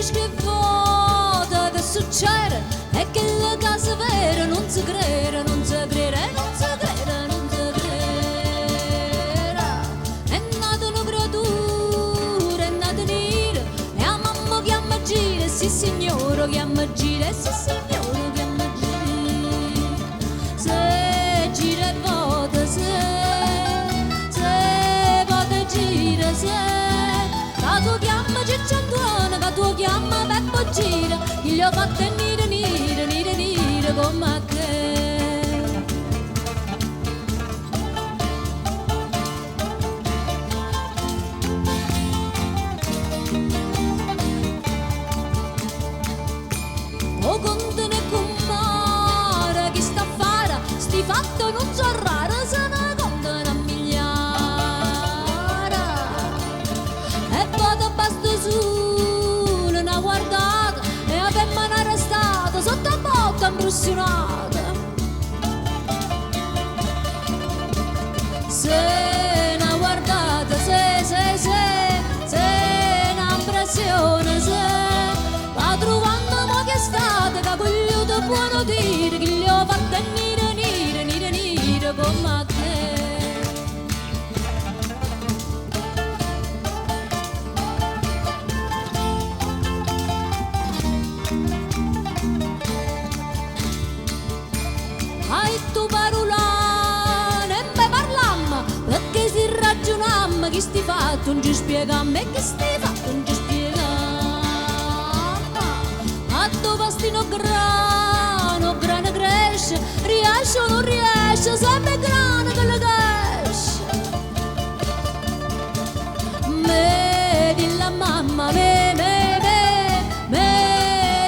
dici che vota che succede e che la casa vera non si crede, non si crede, non si crede, non si crede. È nata una creatura, è nata nera e a mamma chiama Gira, sì signore chiama Gira, sì signore chiama Gira. Se gira e vota, se vota gira, se che tu chiama Ciccio Antuono, che tu chiama Peppo Gira, che gli ho fatto nire, nire, nire, nire come a che. O conte ne comare, chi sta a fare, sti fatto non so raro, se ne contano a migliaia. E poi basta solo una guardata e abbiamo arrestato sotto a botta impressionata. Se una guardata, se una impressione, se va trovando mo che è stata, che quello ti buono dire, che gli ho fatto nire, nire, nire, nire come a te. Hai tu parolane e me parlammo, perché si ragionammo che sti fatto non ci spiegam e che sti fatto non ci spiegam. A tu pastino grano cresce, riesce o non riesce, sempre grano che le cresce. Me di la mamma, me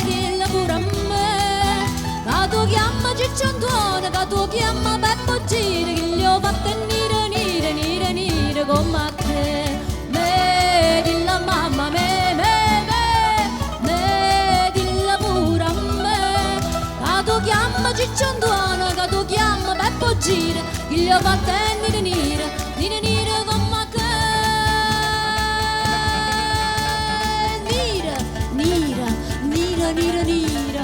dilla pure a me, che tu chiama Ciccio Antuono, che tu chiama Peppo Gira, che gli ho fatto nire, nire, nire, nire come a te. Me dilla mamma, me dilla pure a me, che tu chiama Ciccio Antuono, che tu chiama Peppo Gira, che gli ho fatto nire, nire, nire, nire come a te. Nira, nira, nira, nira, nira, nira,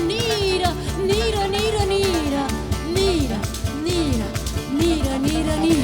nira, nira, nira, nira, nira, nira, nira, nira, nira.